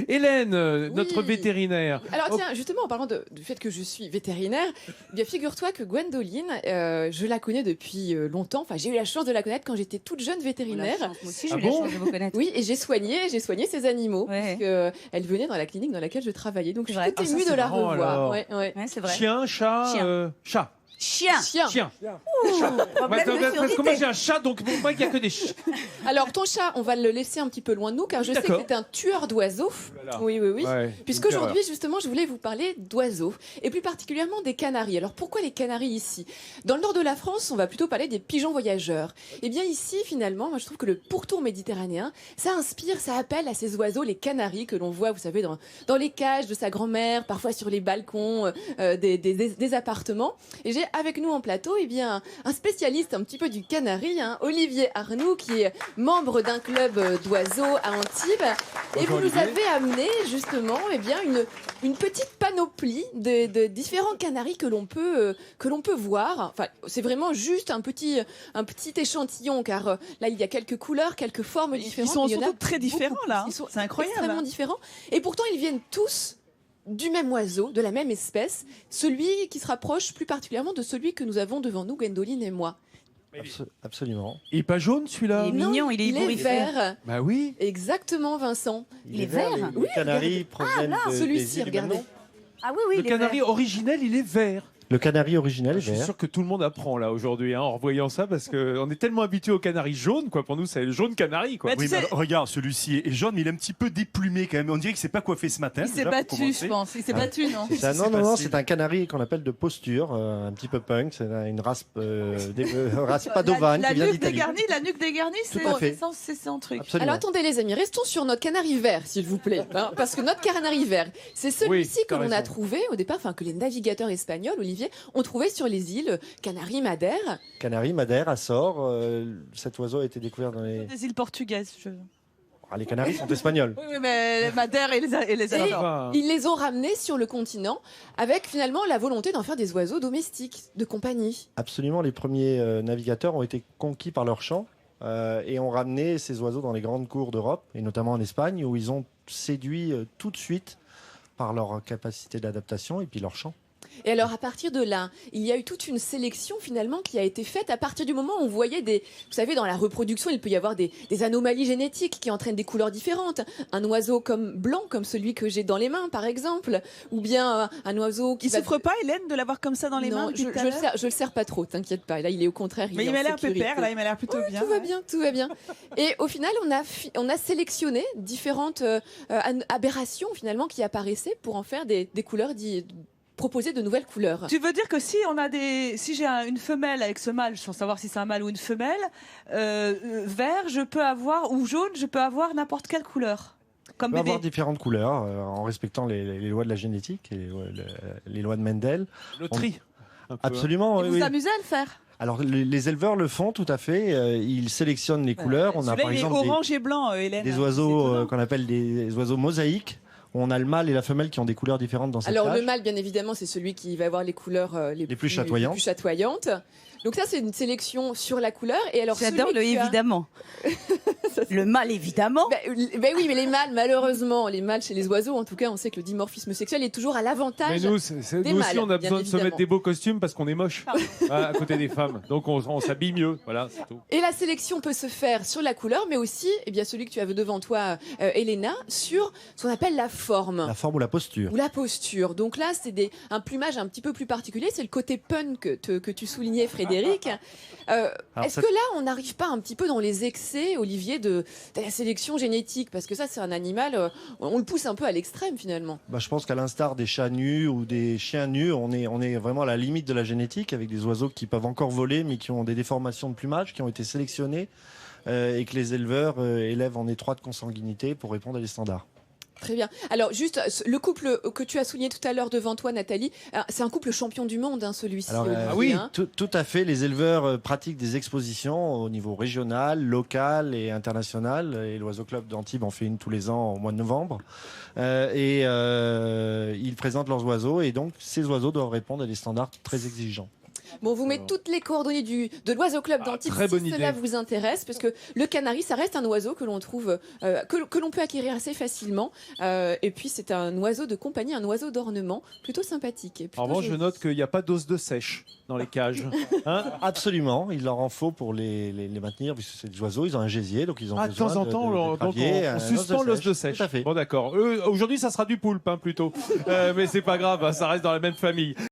Hélène, notre vétérinaire. Alors tiens, justement, en parlant du fait que je suis vétérinaire, eh bien figure-toi que Gwendoline, je la connais depuis longtemps. Enfin, j'ai eu la chance de la connaître quand j'étais toute jeune vétérinaire. Moi aussi, j'ai eu la chance de vous connaître. Oui, et j'ai soigné ses animaux. Ouais. Parce qu'elle venait dans la clinique dans laquelle je travaillais. Donc je suis vrai. toute Ah, ça, émue c'est de la marrant, revoir. alors. Ouais. C'est vrai. Chien, chat, chat. Chien. Chien. Problème de Parce que moi surdité. j'ai un chat, donc pour moi il n'y a que des chats. Alors ton chat, on va le laisser un petit peu loin de nous, car je sais que D'accord. c'est un tueur d'oiseaux. Oui. Ouais, Puisqu'aujourd'hui, justement, je voulais vous parler d'oiseaux, et plus particulièrement des canaris. Alors pourquoi les canaris ici? Dans le nord de la France, on va plutôt parler des pigeons voyageurs. Et bien ici, finalement, moi je trouve que le pourtour méditerranéen, ça inspire, ça appelle à ces oiseaux, les canaris, que l'on voit, vous savez, dans les cages de sa grand-mère, parfois sur les balcons des appartements. Et j'ai avec nous en plateau, eh bien, un spécialiste un petit peu du canari, hein, Olivier Arnoux, qui est membre d'un club d'oiseaux à Antibes. Et vous nous avez amené justement, eh bien, une petite panoplie de différents canaris que l'on peut voir. Enfin, c'est vraiment juste un petit échantillon, car là il y a quelques couleurs, quelques formes différentes. Ils sont Il y en a surtout très différents beaucoup. là. Ils sont C'est incroyable. extrêmement différents. Et pourtant ils viennent tous du même oiseau, de la même espèce, celui qui se rapproche plus particulièrement de celui que nous avons devant nous, Gwendoline et moi. Absolument. Il est pas jaune celui-là? Il est mignon, il est Il est ébouriffé. vert. Bah oui. Exactement, Vincent. Il est vert. Les Canaries proviennent de, Celui-ci, des îles regardez. Manon. Ah oui, Le il est canari vert. originel, il est vert. Le canari originel est Je suis vert. sûr que tout le monde apprend là aujourd'hui en revoyant ça parce qu'on est tellement habitué au canari jaune, quoi. Pour nous, c'est le jaune canari, quoi. Mais Oui, tu mais sais- alors, regarde, celui-ci est jaune, mais il est un petit peu déplumé quand même. On dirait qu'il s'est pas coiffé ce matin. Il s'est déjà, pour battu, commencer. je pense. Il s'est battu, non C'est un, Qu'est-ce qui non, s'est non, non, passé c'est un canari qu'on appelle de posture, un petit peu punk. C'est une race, race padovane La qui vient nuque d'Italie. dégarnie, Tout à fait. c'est son truc. Absolument. Alors attendez les amis, restons sur notre canari vert, s'il vous plaît. Hein, parce que notre canari vert, c'est celui-ci Oui, que t'as l'on a raison. trouvé au départ, enfin que les navigateurs espagnols, Olivier, ont trouvé sur les îles Canaries, Madère. Canari, Madère, Açores. Cet oiseau a été découvert dans les. Des îles portugaises. Ah, les Canaries sont espagnols. Oui, mais Madère et les Et Açores. va. ils les ont ramenés sur le continent avec finalement la volonté d'en faire des oiseaux domestiques, de compagnie. Absolument, les premiers navigateurs ont été conquis par leur chant et ont ramené ces oiseaux dans les grandes cours d'Europe, et notamment en Espagne, où ils ont séduit tout de suite par leur capacité d'adaptation et puis leur chant. Et alors à partir de là, il y a eu toute une sélection finalement qui a été faite à partir du moment où on voyait vous savez, dans la reproduction, il peut y avoir des anomalies génétiques qui entraînent des couleurs différentes. Un oiseau comme blanc, comme celui que j'ai dans les mains par exemple, ou bien un oiseau qui Il souffre pas, Hélène, de l'avoir comme ça dans les Non, mains depuis tout à je l'heure le serre pas trop, t'inquiète pas. Là, il est au contraire. Mais est il en m'a l'air sécurité. pépère, là, il m'a l'air plutôt bien. Tout va bien, tout va bien. Et au final, on a sélectionné différentes aberrations finalement qui apparaissaient pour en faire des couleurs proposer de nouvelles couleurs. Tu veux dire que si j'ai une femelle avec ce mâle, sans savoir si c'est un mâle ou une femelle, vert, je peux avoir, ou jaune, je peux avoir n'importe quelle couleur. Comme On peut bébé. avoir différentes couleurs en respectant les lois de la génétique et les lois de Mendel. Loterie. un peu, hein. Absolument. Et oui, vous oui. amusez à le faire. Alors les éleveurs le font tout à fait. Ils sélectionnent les couleurs. On a Celui-là, par il est exemple orange et blanc, Hélène. des C'est oiseaux étonnant. qu'on appelle des oiseaux mosaïques. On a le mâle et la femelle qui ont des couleurs différentes dans cette Alors cage. le mâle, bien évidemment, c'est celui qui va avoir les couleurs les plus chatoyantes. les plus chatoyantes. Donc ça, c'est une sélection sur la couleur. Et alors J'adore celui le qui a- évidemment. Le mâle, évidemment. Ben oui, mais les mâles, malheureusement, les mâles chez les oiseaux, en tout cas, on sait que le dimorphisme sexuel est toujours à Mais l'avantage. nous, des nous aussi, mâles, on a bien besoin de se évidemment. mettre des beaux costumes parce qu'on est moche à côté des femmes. Donc on s'habille mieux. Voilà, c'est tout. Et la sélection peut se faire sur la couleur, mais aussi, eh bien, celui que tu avais devant toi, Elena, sur ce qu'on appelle la forme. La forme ou la posture. Ou la posture. Donc là, c'est un plumage un petit peu plus particulier. C'est le côté punk que tu soulignais, Frédéric. Est-ce que là, on n'arrive pas un petit peu dans les excès, Olivier, de la sélection génétique? Parce que ça, c'est un animal, on le pousse un peu à l'extrême finalement. Bah, je pense qu'à l'instar des chats nus ou des chiens nus, on est vraiment à la limite de la génétique avec des oiseaux qui peuvent encore voler mais qui ont des déformations de plumage, qui ont été sélectionnés et que les éleveurs élèvent en étroite consanguinité pour répondre à des standards. Très bien. Alors, juste, le couple que tu as souligné tout à l'heure devant toi, Nathalie, c'est un couple champion du monde, hein, celui-ci. Alors, Olivier, oui, hein. Tout à fait. Les éleveurs pratiquent des expositions au niveau régional, local et international. Et l'Oiseau Club d'Antibes en fait une tous les ans au mois de novembre. Ils présentent leurs oiseaux et donc ces oiseaux doivent répondre à des standards très exigeants. Bon, vous mettez toutes les coordonnées de l'Oiseau Club d'Antibes très bonne si cela idée. vous intéresse, parce que le canari, ça reste un oiseau que l'on trouve, que l'on peut acquérir assez facilement. Et puis, c'est un oiseau de compagnie, un oiseau d'ornement, plutôt sympathique. Et plutôt En revanche, je joli. note qu'il n'y a pas d'os de sèche dans les cages. Hein? Absolument, il leur en faut pour les maintenir, puisque c'est des oiseaux, ils ont un gésier, donc ils ont Ah, de besoin temps en temps, de gravier, on un suspend os de l'os de sèche. Tout à fait. Bon, d'accord. Aujourd'hui, ça sera du poulpe, hein, plutôt. Mais c'est pas grave, hein, ça reste dans la même famille.